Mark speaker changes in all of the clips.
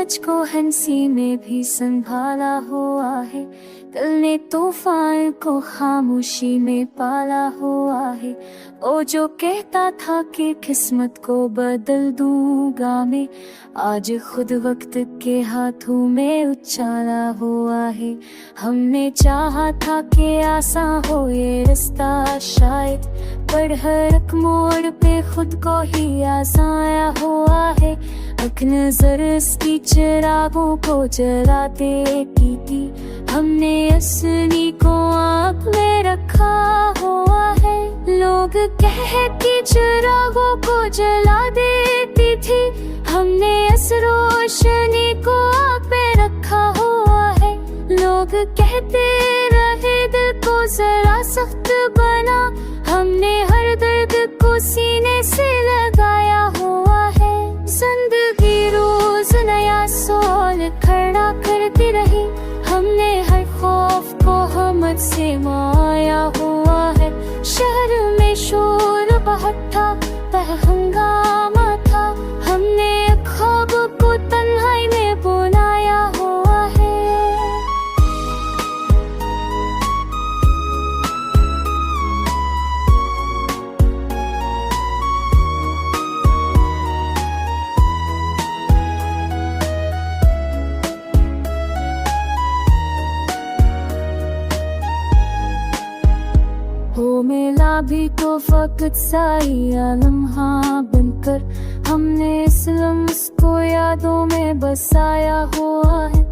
Speaker 1: सच को हंसी में भी संभाला हुआ है, कल ने तूफान को खामोशी में पाला हुआ है। ओ जो कहता था कि किस्मत को बदल दूंगा मैं, आज खुद वक्त के हाथों में उछाला हुआ है। हमने चाहा था कि आसान हो ये रास्ता शायद, पर हर एक मोड़ पे खुद को ही आजमाया हुआ है। एक नजर इसकी चिरागों को जलाते थी, हमने असली को आँख में रखा हुआ है। लोग कहती चिरागों को जला देती थी, हमने इस रोशनी को आँख में रखा हुआ है। लोग कहते रहे दिल को जरा सख्त बना, हमने हर दर्द को सीने से लगाया हुआ है। जिंदगी रोज नया सोल खड़ा करती रही, हमने हर खौफ को हिम्मत से माया हुआ है। शहर में शोर बहुत था, पर हंगामा था, हमने ख्वाब को तन्हाई में बुलाया हुआ है। हो मिला भी तो फकत साया लम्हा बनकर, हमने इस लम्स को यादों में बसाया हुआ है।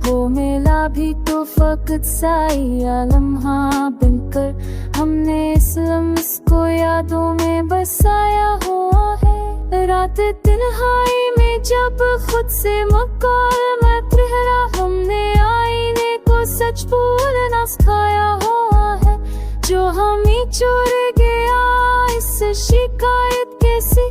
Speaker 1: हो मिला भी तो फकत साया लम्हा बनकर, हमने इस लम्स को यादों में बसाया हुआ है। रात तन्हाई में जब खुद से मुकालमत रहा, हमने आईने को सच बोलना सिखाया हुआ है। जो हमें चोर गया इस शिकायत कैसे,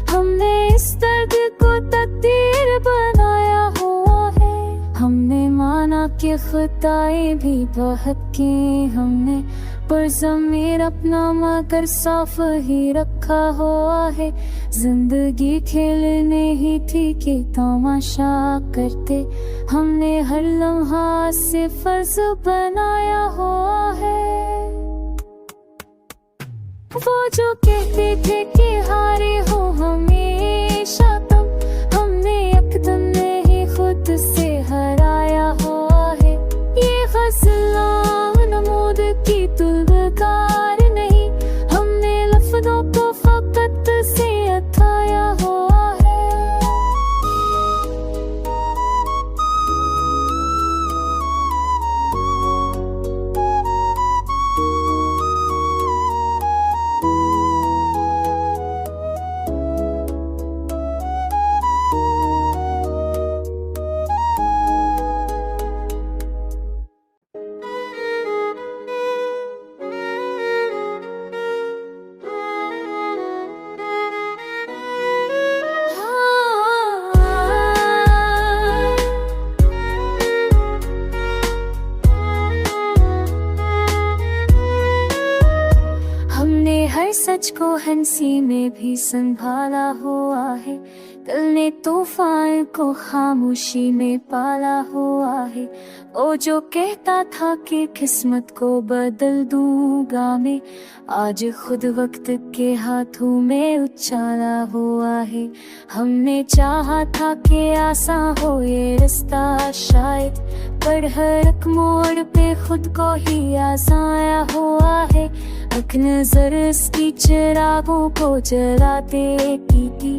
Speaker 1: हमने इस दर्द को तकदीर बनाया हुआ है। हमने माना कि खताएं भी बहुत की हमने, पर ज़मीर अपना मगर साफ ही रखा हुआ है। जिंदगी खेलने ही थी कि तमाशा करते, हमने हर लम्हा से फर्ज बनाया हुआ है। वो जो कहते थे कि हारे हो हमेशा तुम, हमने एकदम नहीं खुद से हराया हुआ है। ये गज़ला नमूद की तुलकार नहीं, हमने लफ्ज़ों को फकत से अथाया हुआ है। सच को हंसी में भी संभाला हुआ है, कल ने तूफान को खामोशी में पाला हुआ है। ओ जो कहता था कि किस्मत को बदल दूंगा मैं, आज खुद वक्त के हाथों में उछाला हुआ है। हमने चाहा था कि आसान हो ये रास्ता शायद, पर हर एक मोड़ पे खुद को ही आजमाया हुआ है। एक नजर इसकी चिरागों को जलाते थी,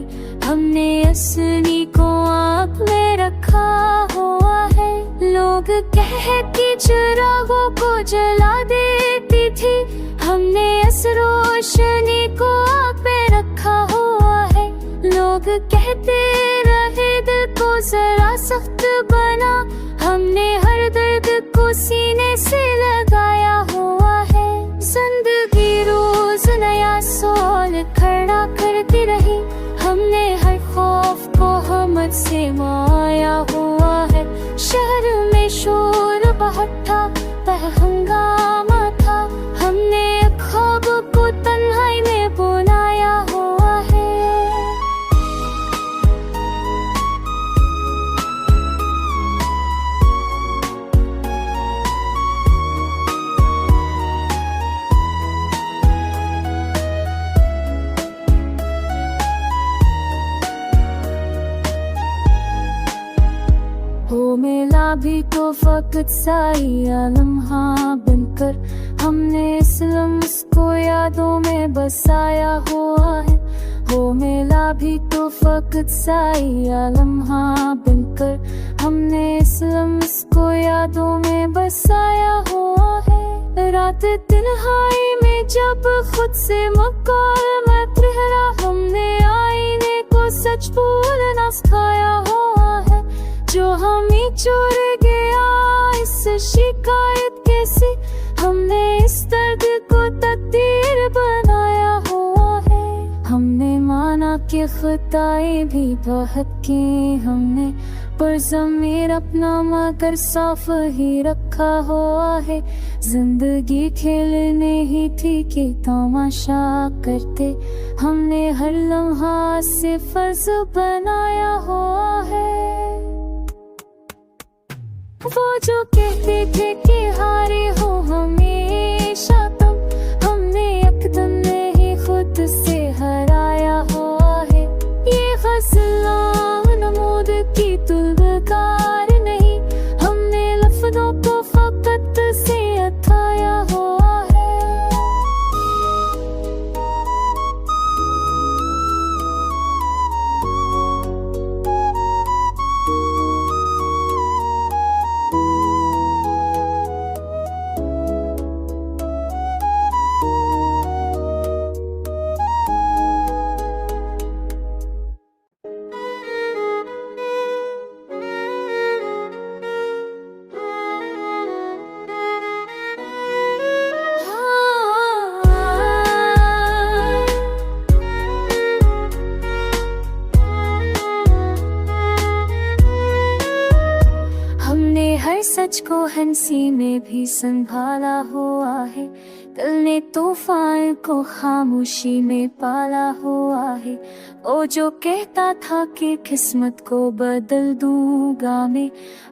Speaker 1: हमने असली को आँख में रखा हुआ है। लोग कहती चिरागों को जला देती थी, हमने इस रोशनी को आँख में रखा हुआ है। लोग कहते रहे दिल को जरा सख्त बना, हमने हर दर्द को सीने से लगाया हुआ है। जिंदगी रोज नया सोल खड़ा करती रही, हमने हर खौफ को हिम्मत से माया हुआ है। शहर में शोर बहुत था, पर हंगामा था, हमने ख्वाब को तन्हाई में बुलाया हुआ है। मिला भी तो वक्त सा या लम्हा बनकर, हमने इस लम्हे को यादों में बसाया हुआ है। हो मिला भी तो वक्त सा या लम्हा बनकर, हमने इस लम्हे को यादों में बसाया हुआ है। रात तन्हाई में जब खुद से मुकालमत रहा, हमने आईने को सच बोलना सिखाया हुआ है। जो हमें छोड़ गया इस शिकायत कैसे, हमने इस दर्द को तकदीर बनाया हुआ है। हमने माना कि खताएं भी बहुत की हमने, पर ज़मीर अपना मगर साफ ही रखा हुआ है। जिंदगी खेलने ही थी कि तमाशा करते, हमने हर लम्हा से फर्ज बनाया हुआ है। वो जो कहते थे कि हारे हो हमेशा तुम, हमने एकदम नहीं खुद से हराया हुआ है। ये फैसला नमूद की तुलकार नहीं, हमने लफ्ज़ों को फकत से अथाया हुआ है। सच को हंसी में भी संभाला हुआ है, दिल ने तूफान को खामोशी में पाला हुआ है। ओ जो कहता था कि किस्मत को बदल दूंगा मैं,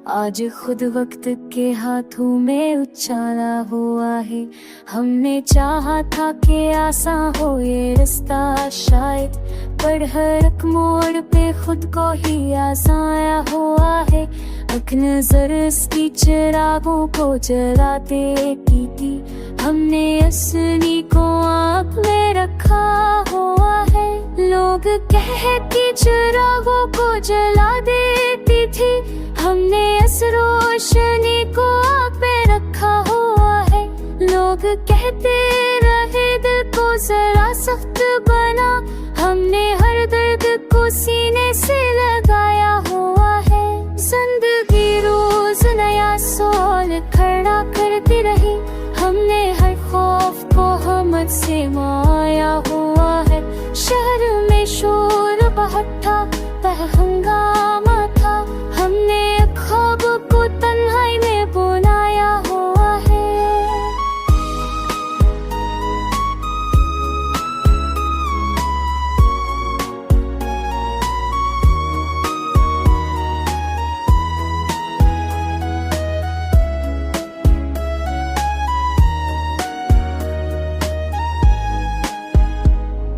Speaker 1: आज खुद वक्त के हाथों में उछाला हुआ है। हमने चाहा था कि आसान हो ये रास्ता शायद, पर हर एक मोड़ पे खुद को ही आजमाया हुआ है। एक नजर इसकी चिरागों को जलाते की थी, हमने असली को आँख में रखा हुआ है। लोग कहती चिरागों को जला देती थी, हमने इस रोशनी को आँख में रखा हुआ है। लोग कहते रहे दिल को जरा सख्त बना, हमने हर दर्द को सीने से लगाया हुआ है। जिंदगी रोज नया सोल खड़ा करती रही, हमने हर खौफ को हमत से माया हुआ है। शहर में शोर बहुत था, वह हंगामा था, हमने ख्वाब को तन्हाई में बुनाया हुआ है।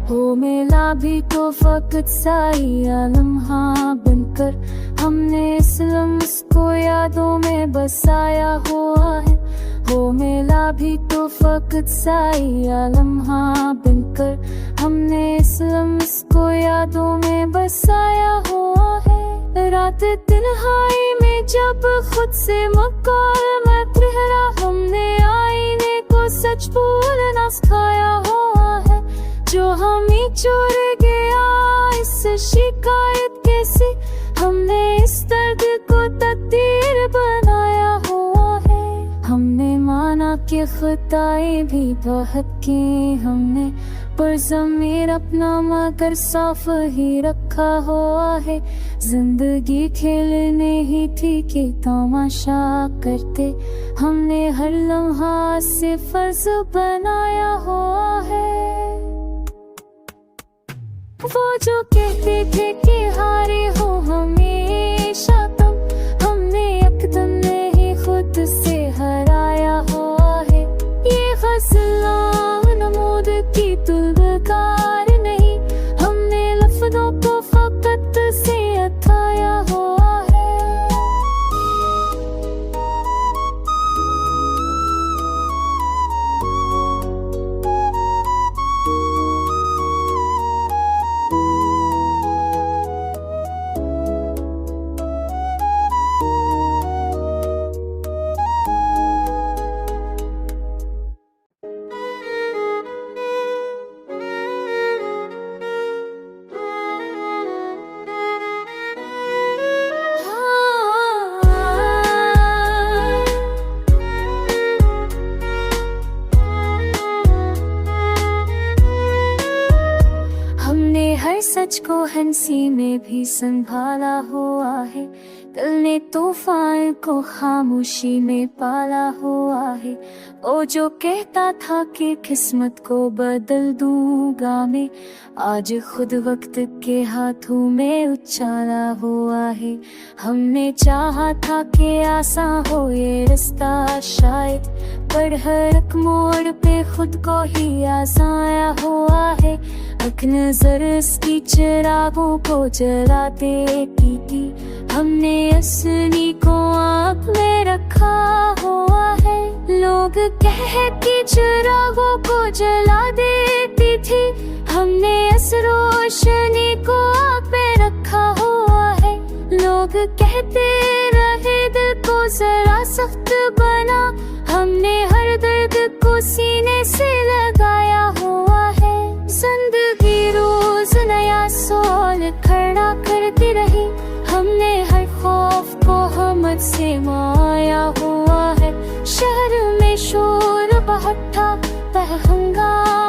Speaker 1: हो मिला भी तो वक्त सा या लम्हा बनकर, हमने इस लम्हे को यादों में बसाया हुआ है। हो मिला भी तो वक्त सा या लम्हा बनकर, हमने इस लम्हे को यादों में बसाया हुआ है। रात तन्हाई में जब खुद से मुकालमत रहा, हमने आईने को सच बोलना सिखाया हुआ है। जो हमें छोड़ गया इस शिकायत कैसे, हमने इस दर्द को तकदीर बनाया हुआ है। हमने माना कि खताएं भी बहुत की हमने, पर ज़मीर अपना मगर साफ ही रखा हुआ है। जिंदगी खेलने ही थी कि तमाशा करते, हमने हर लम्हा से फर्ज बनाया हुआ है। वो जो कहते थे कि हारे हो हमेशा तुम, हमने एकदम नहीं खुद से हराया हुआ है। ये फैसला नमूद की तुलकार नहीं, हमने लफ्ज़ों को फकत से अथाया हुआ है। सच को हंसी में भी संभाला हुआ है, दिल ने तूफान को खामोशी में पाला हुआ है। वो जो कहता था कि किस्मत को बदल दूंगा मैं, आज खुद वक्त के हाथों में उछाला हुआ है। हमने चाहा था कि आसान हो ये रास्ता शायद, पर हर एक मोड़ पे खुद को ही आजमाया हुआ है। एक नजर इसकी चिरागों को जलाते की हमने असली को आँख में रखा हुआ है। लोग कहती चिरागों को जला देती थी, हमने इस रोशनी को आँख में रखा हुआ है। लोग कहते रहे दिल को जरा सख्त बना, हमने हर दर्द को सीने से लगाया हुआ है। जिंदगी रोज नया सवाल खड़ा करती रही, हमने हर खौफ को हिम्मत से माया हुआ है। शहर में शोर बहुत था, वह हंगामा